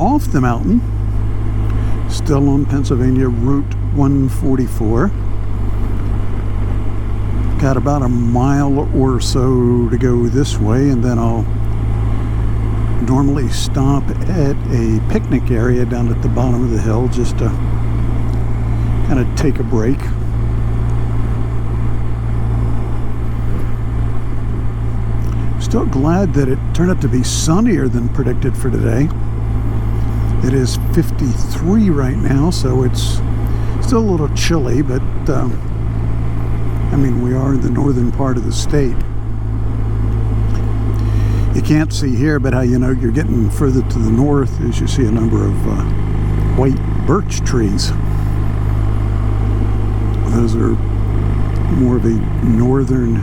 off the mountain, still on Pennsylvania Route 144. Got about a mile or so to go this way, and then I'll normally stop at a picnic area down at the bottom of the hill just to kind of take a break. Still glad that it turned out to be sunnier than predicted for today. It is 53 right now, so it's still a little chilly, but I mean, we are in the northern part of the state. You can't see here, but how you know you're getting further to the north is you see a number of white birch trees. Those are more of a northern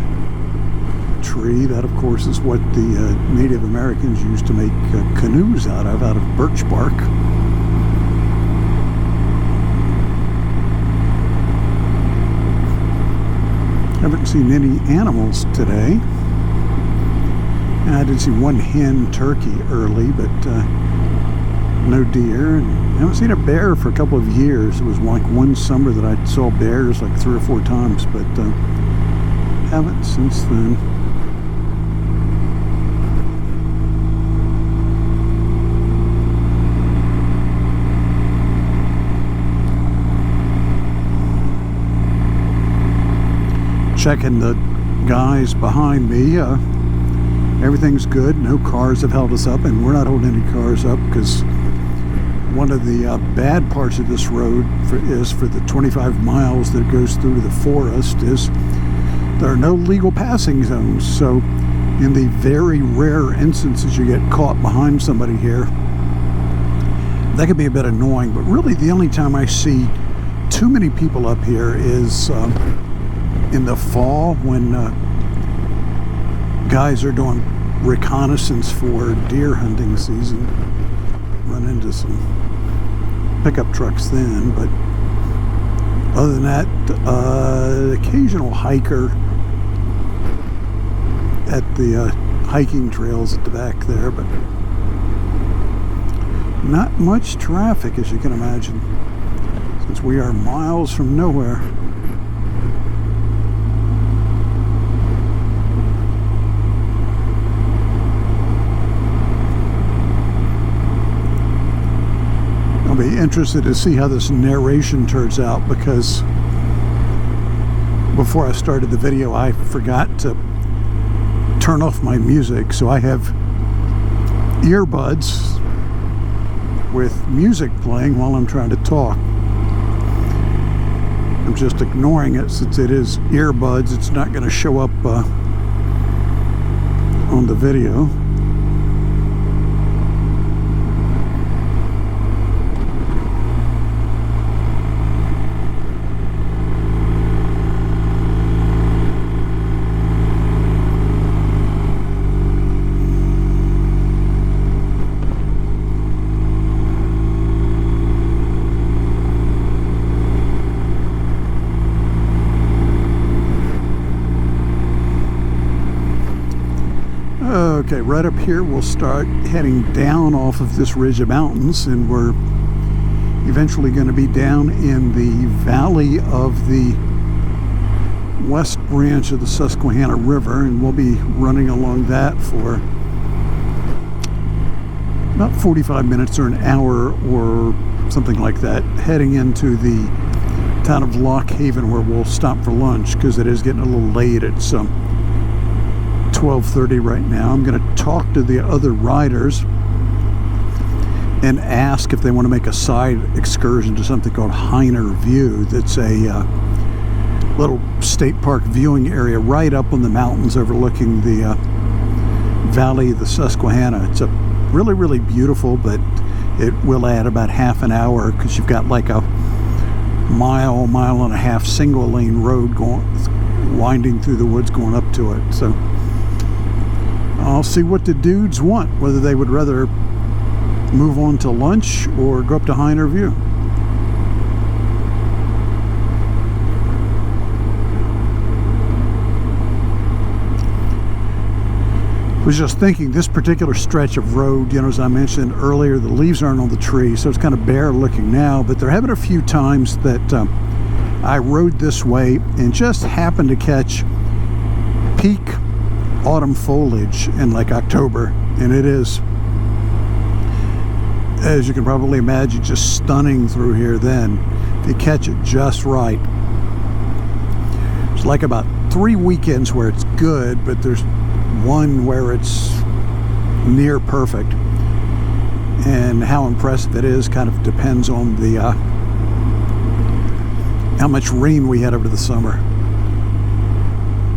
tree. That, of course, is what the Native Americans used to make canoes out of birch bark. Haven't seen any animals today. I did see one hen turkey early, but no deer. And I haven't seen a bear for a couple of years. It was like one summer that I saw bears like 3 or 4 times, but haven't since then. Checking the guys behind me. Everything's good. No cars have held us up, and we're not holding any cars up because one of the bad parts of this road is for the 25 miles that goes through the forest is there are no legal passing zones. So in the very rare instances you get caught behind somebody here, that can be a bit annoying. But really the only time I see too many people up here is in the fall when guys are doing reconnaissance for deer hunting season. Run into some pickup trucks then, but other than that, occasional hiker at the hiking trails at the back there, but not much traffic, as you can imagine, since we are miles from nowhere. Be interested to see how this narration turns out, because before I started the video I forgot to turn off my music, so I have earbuds with music playing while I'm trying to talk. I'm just ignoring it since it is earbuds. It's not going to show up on the video. Okay, right up here we'll start heading down off of this ridge of mountains, and we're eventually going to be down in the valley of the west branch of the Susquehanna River, and we'll be running along that for about 45 minutes or an hour or something like that, heading into the town of Lock Haven, where we'll stop for lunch because it is getting a little late. It's 12:30 right now. I'm going to talk to the other riders and ask if they want to make a side excursion to something called Heiner View. That's a little state park viewing area right up on the mountains overlooking the valley of the Susquehanna. It's a really, really beautiful, but it will add about half an hour because you've got like a mile and a half single lane road winding through the woods going up to it. So I'll see what the dudes want, whether they would rather move on to lunch or go up to Heiner View. Was just thinking, this particular stretch of road, you know, as I mentioned earlier, the leaves aren't on the tree, so it's kind of bare looking now, but there have been a few times that I rode this way and just happened to catch peak autumn foliage in like October, and it is, as you can probably imagine, just stunning through here then, if you catch it just right. It's like about 3 weekends where it's good, but there's one where it's near perfect, and how impressive it is kind of depends on the how much rain we had over the summer.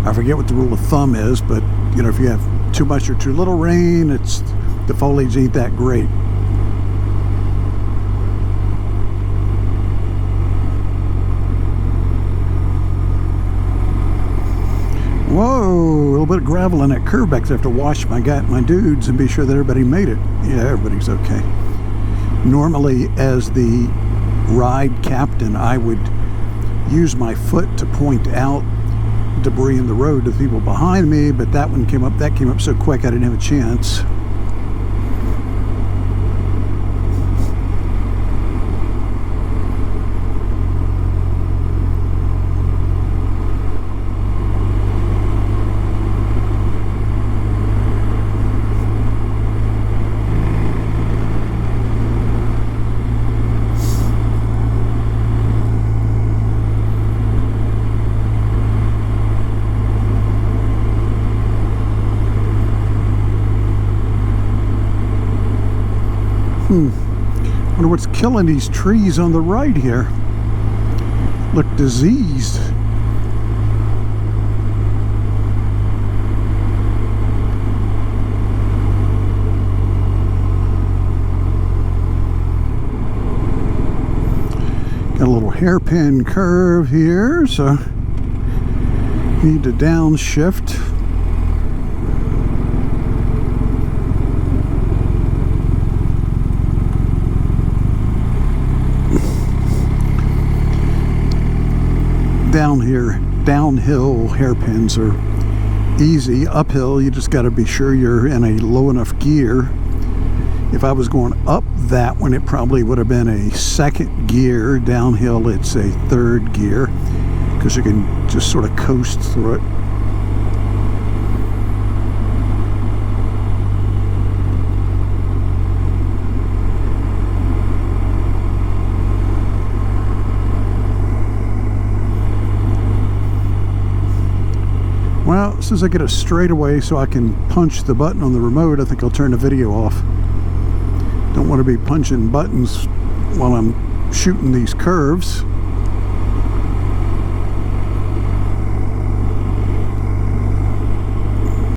I forget what the rule of thumb is, but you know, if you have too much or too little rain, the foliage ain't that great. Whoa, a little bit of gravel in that curve back there. I have to wash my dudes and be sure that everybody made it. Yeah, everybody's okay. Normally, as the ride captain, I would use my foot to point out debris in the road to the people behind me, but that came up so quick I didn't have a chance. Wonder what's killing these trees on the right here. Look diseased. Got a little hairpin curve here, so need to downshift. Downhill hairpins are easy. Uphill, you just got to be sure you're in a low enough gear. If I was going up that one, it probably would have been a second gear. Downhill, it's a third gear, because you can just sort of coast through it. Well, as soon as I get a straightaway so I can punch the button on the remote, I think I'll turn the video off. Don't want to be punching buttons while I'm shooting these curves.